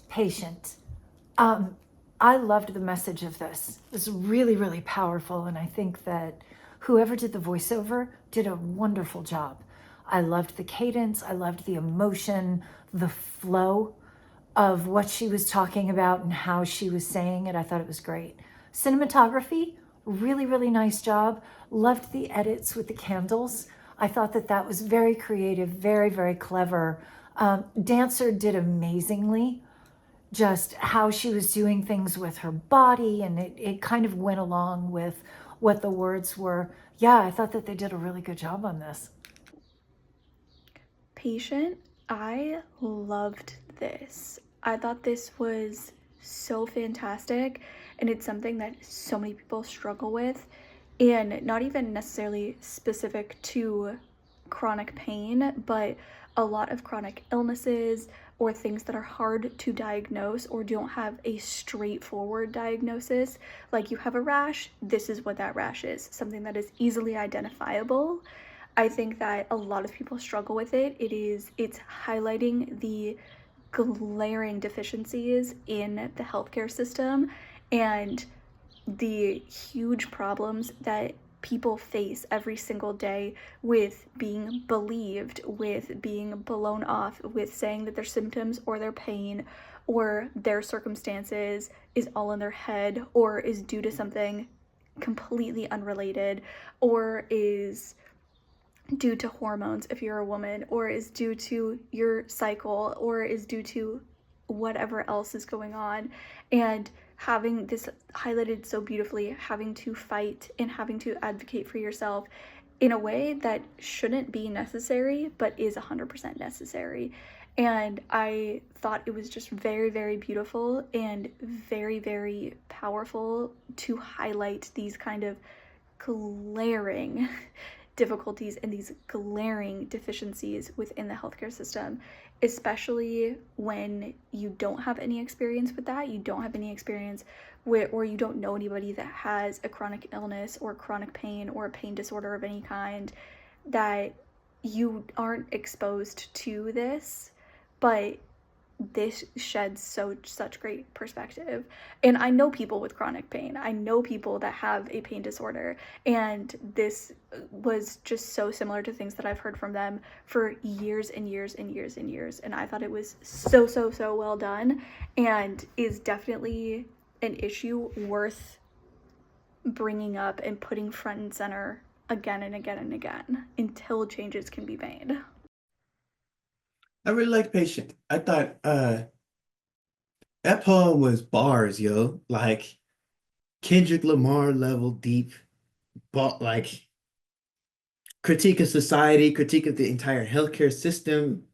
Patient. Um, I loved the message of this. It was really, really powerful. And I think that whoever did the voiceover did a wonderful job. I loved the cadence, I loved the emotion, the flow of what she was talking about and how she was saying it. I thought it was great. Cinematography, really, really nice job. Loved the edits with the candles. I thought that that was very creative, very, very clever. Dancer did amazingly, just how she was doing things with her body, and it kind of went along with what the words were. Yeah, I thought that they did a really good job on this. Patient, I loved this. I thought this was so fantastic, and it's something that so many people struggle with, and not even necessarily specific to chronic pain, but a lot of chronic illnesses or things that are hard to diagnose or don't have a straightforward diagnosis. Like you have a rash, this is what that rash is, something that is easily identifiable. I think that a lot of people struggle with it. It's highlighting the glaring deficiencies in the healthcare system and the huge problems that people face every single day with being believed, with being blown off, with saying that their symptoms or their pain or their circumstances is all in their head or is due to something completely unrelated or is due to hormones if you're a woman, or is due to your cycle, or is due to whatever else is going on. And having this highlighted so beautifully, having to fight and having to advocate for yourself in a way that shouldn't be necessary but is 100% necessary. And I thought it was just very, very beautiful and very, very powerful to highlight these kind of glaring difficulties and these glaring deficiencies within the healthcare system, especially when you don't have any experience with that, you don't have any experience with, or you don't know anybody that has a chronic illness or chronic pain or a pain disorder of any kind, that you aren't exposed to this, but this sheds such great perspective. And I know people with chronic pain, I know people that have a pain disorder, and this was just so similar to things that I've heard from them for years and years and years and years. And I thought it was so well done, and is definitely an issue worth bringing up and putting front and center again and again and again until changes can be made. I really like Patient. I thought that poem was bars, yo. Like Kendrick Lamar level deep, but like critique of society, critique of the entire healthcare system,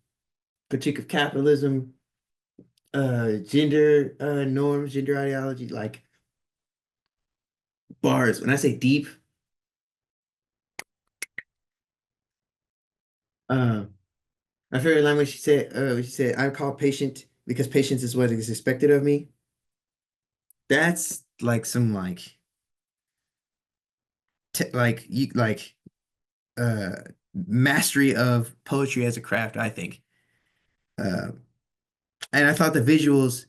critique of capitalism, gender norms, gender ideology, like bars. When I say deep, uh, my favorite line when she said, "I'm called patient because patience is what is expected of me." That's like some like t like you like uh mastery of poetry as a craft, I think. Uh, and I thought the visuals,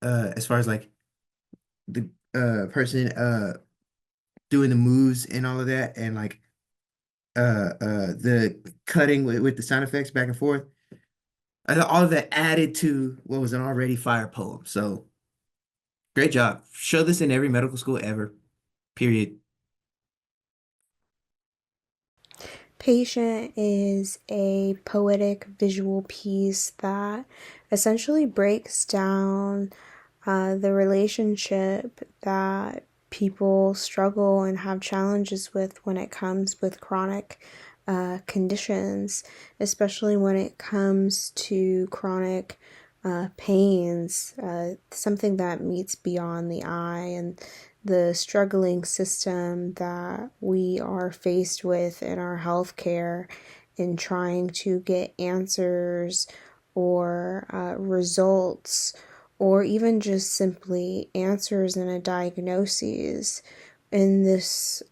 as far as like the person doing the moves and all of that, and like the cutting with the sound effects back and forth, I thought all of that added to what was an already fire poem. So great job. Show this in every medical school ever. Period. Patient is a poetic visual piece that essentially breaks down the relationship that people struggle and have challenges with when it comes with chronic conditions, especially when it comes to chronic pains, something that meets beyond the eye, and the struggling system that we are faced with in our healthcare in trying to get answers or results or even just simply answers and a diagnosis in this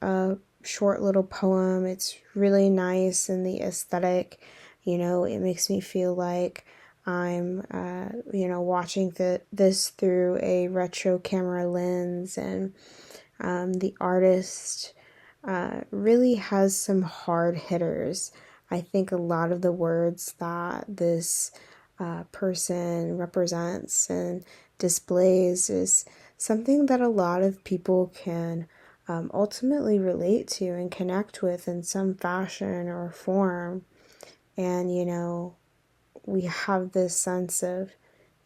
short little poem. It's really nice, and the aesthetic, it makes me feel like I'm, watching this through a retro camera lens, and the artist really has some hard hitters. I think a lot of the words that this person represents and displays is something that a lot of people can ultimately relate to and connect with in some fashion or form. And, we have this sense of,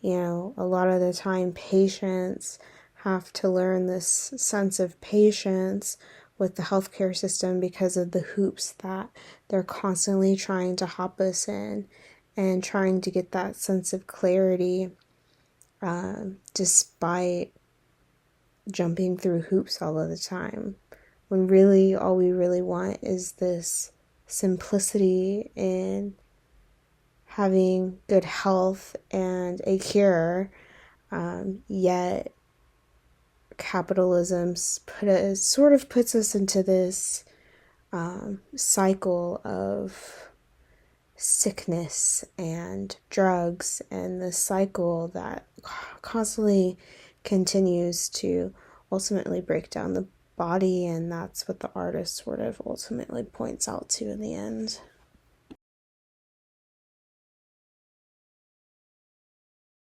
a lot of the time patients have to learn this sense of patience with the healthcare system because of the hoops that they're constantly trying to hop us in, and trying to get that sense of clarity despite jumping through hoops all of the time, when really all we really want is this simplicity in having good health and a cure. Yet capitalism sort of puts us into this cycle of sickness and drugs, and the cycle that constantly continues to ultimately break down the body. And that's what the artist sort of ultimately points out to in the end.